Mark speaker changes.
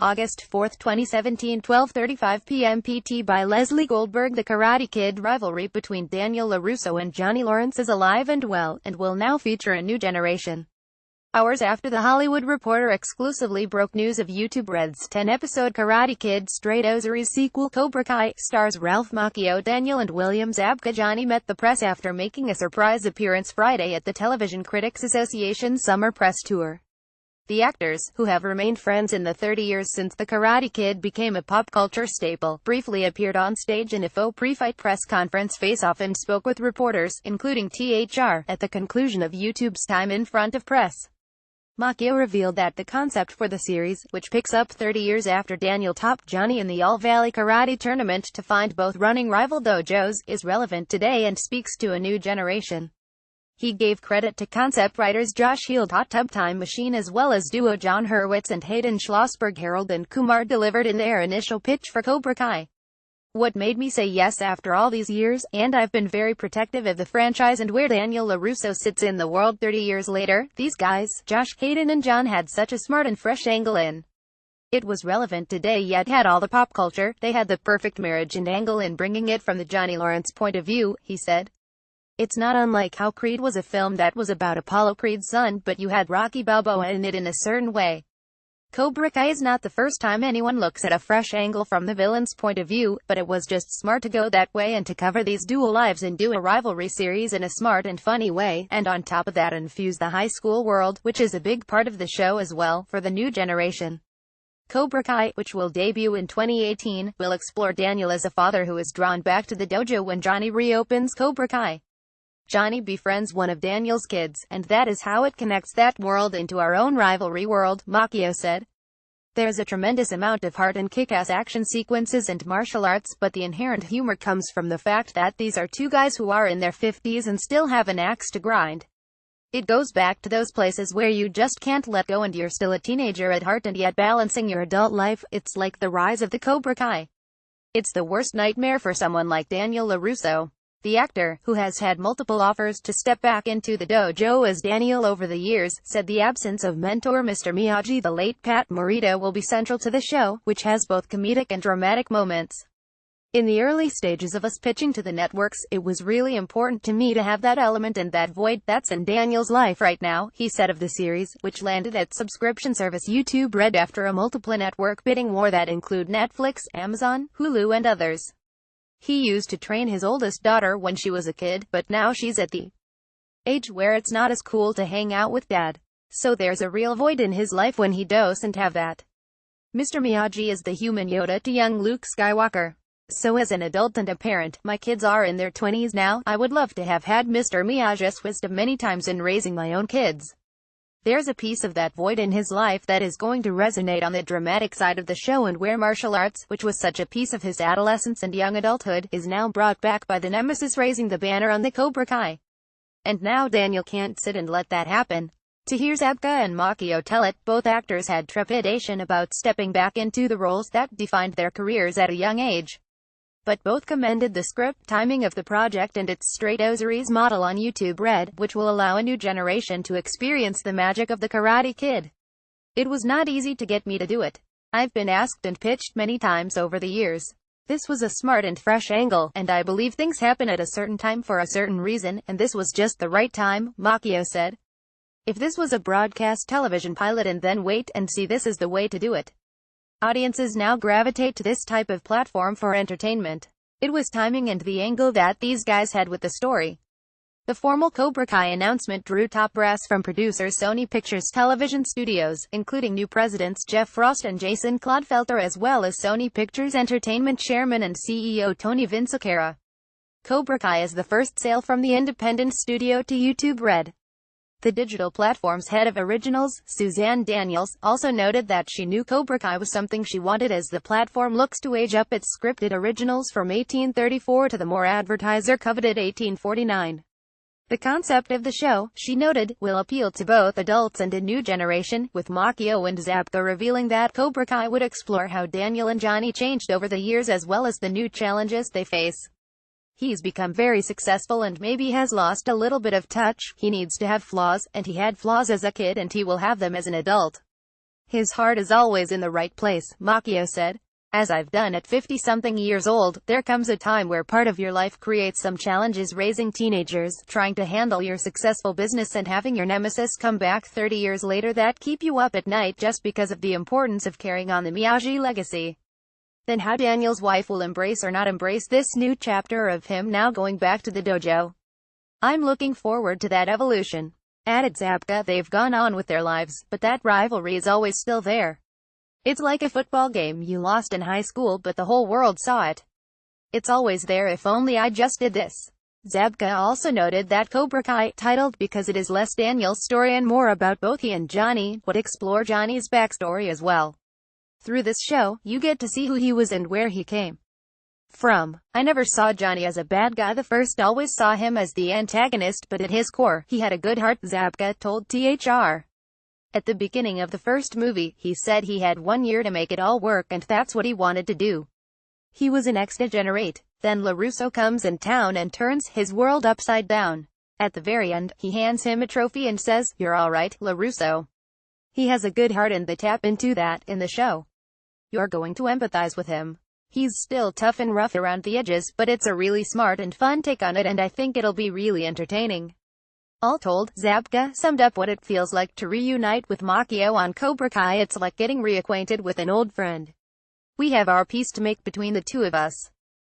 Speaker 1: August 4, 2017, 12:35 p.m. PT by Leslie Goldberg. The Karate Kid rivalry between Daniel LaRusso and Johnny Lawrence is alive and well, and will now feature a new generation. Hours after The Hollywood Reporter exclusively broke news of YouTube Red's 10-episode Karate Kid Straight Ozaries sequel Cobra Kai, stars Ralph Macchio, Daniel and William Zabka, Johnny met the press after making a surprise appearance Friday at the Television Critics Association Summer Press Tour. The actors, who have remained friends in the 30 years since The Karate Kid became a pop culture staple, briefly appeared on stage in a faux pre-fight press conference face-off and spoke with reporters, including THR, at the conclusion of YouTube's time in front of press. Macchio revealed that the concept for the series, which picks up 30 years after Daniel topped Johnny in the All-Valley Karate Tournament to find both running rival dojos, is relevant today and speaks to a new generation. He gave credit to concept writers Josh Heald, Hot Tub Time Machine, as well as duo John Hurwitz and Hayden Schlossberg. Harold and Kumar delivered in their initial pitch for Cobra Kai. What made me say yes after all these years, and I've been very protective of the franchise and where Daniel LaRusso sits in the world 30 years later. These guys, Josh, Hayden and John, had such a smart and fresh angle in. It was relevant today yet had all the pop culture. They had the perfect marriage and angle in bringing it from the Johnny Lawrence point of view, he said. It's not unlike how Creed was a film that was about Apollo Creed's son, but you had Rocky Balboa in it in a certain way. Cobra Kai is not the first time anyone looks at a fresh angle from the villain's point of view, but it was just smart to go that way and to cover these dual lives and do a rivalry series in a smart and funny way, and on top of that infuse the high school world, which is a big part of the show as well, for the new generation. Cobra Kai, which will debut in 2018, will explore Daniel as a father who is drawn back to the dojo when Johnny reopens Cobra Kai. Johnny befriends one of Daniel's kids, and that is how it connects that world into our own rivalry world, Macchio said. There's a tremendous amount of heart and kick-ass action sequences and martial arts, but the inherent humor comes from the fact that these are two guys who are in their 50s and still have an axe to grind. It goes back to those places where you just can't let go and you're still a teenager at heart and yet balancing your adult life. It's like the rise of the Cobra Kai. It's the worst nightmare for someone like Daniel LaRusso. The actor, who has had multiple offers to step back into the dojo as Daniel over the years, said the absence of mentor Mr. Miyagi, the late Pat Morita, will be central to the show, which has both comedic and dramatic moments. In the early stages of us pitching to the networks, it was really important to me to have that element and that void that's in Daniel's life right now, he said of the series, which landed at subscription service YouTube Red after a multiple network bidding war that include Netflix, Amazon, Hulu and others. He used to train his oldest daughter when she was a kid, but now she's at the age where it's not as cool to hang out with dad. So there's a real void in his life when he doesn't have that. Mr. Miyagi is the human Yoda to young Luke Skywalker. So as an adult and a parent, my kids are in their 20s now, I would love to have had Mr. Miyagi's wisdom many times in raising my own kids. There's a piece of that void in his life that is going to resonate on the dramatic side of the show, and where martial arts, which was such a piece of his adolescence and young adulthood, is now brought back by the nemesis raising the banner on the Cobra Kai. And now Daniel can't sit and let that happen. To hear Zabka and Macchio tell it, both actors had trepidation about stepping back into the roles that defined their careers at a young age. But both commended the script, timing of the project and its Straight Ozaries model on YouTube Red, which will allow a new generation to experience the magic of the Karate Kid. It was not easy to get me to do it. I've been asked and pitched many times over the years. This was a smart and fresh angle, and I believe things happen at a certain time for a certain reason, and this was just the right time, Macchio said. If this was a broadcast television pilot and then wait and see, this is the way to do it. Audiences now gravitate to this type of platform for entertainment. It was timing and the angle that these guys had with the story. The formal Cobra Kai announcement drew top brass from producers Sony Pictures Television Studios, including new presidents Jeff Frost and Jason Clodfelter, as well as Sony Pictures Entertainment Chairman and CEO Tony Vinciquerra. Cobra Kai is the first sale from the independent studio to YouTube Red. The digital platform's head of originals, Suzanne Daniels, also noted that she knew Cobra Kai was something she wanted as the platform looks to age up its scripted originals from 1834 to the more advertiser-coveted 1849. The concept of the show, she noted, will appeal to both adults and a new generation, with Macchio and Zabka revealing that Cobra Kai would explore how Daniel and Johnny changed over the years as well as the new challenges they face. He's become very successful and maybe has lost a little bit of touch. He needs to have flaws, and he had flaws as a kid and he will have them as an adult. His heart is always in the right place, Macchio said. As I've done at 50-something years old, there comes a time where part of your life creates some challenges: raising teenagers, trying to handle your successful business, and having your nemesis come back 30 years later that keep you up at night just because of the importance of carrying on the Miyagi legacy. Then how Daniel's wife will embrace or not embrace this new chapter of him now going back to the dojo. I'm looking forward to that evolution, added Zabka. They've gone on with their lives, but that rivalry is always still there. It's like a football game you lost in high school but the whole world saw it. It's always there. If only I just did this. Zabka also noted that Cobra Kai, titled because it is less Daniel's story and more about both he and Johnny, would explore Johnny's backstory as well. Through this show, you get to see who he was and where he came from. I never saw Johnny as a bad guy. The first always saw him as the antagonist, but at his core, he had a good heart, Zabka told THR. At the beginning of the first movie, he said he had 1 year to make it all work and that's what he wanted to do. He was an ex-degenerate. Then LaRusso comes in town and turns his world upside down. At the very end, he hands him a trophy and says, "You're alright, LaRusso." He has a good heart and they tap into that in the show. You're going to empathize with him. He's still tough and rough around the edges, but it's a really smart and fun take on it and I think it'll be really entertaining. All told, Zabka summed up what it feels like to reunite with Macchio on Cobra Kai. It's like getting reacquainted with an old friend. We have our peace to make between the two of us.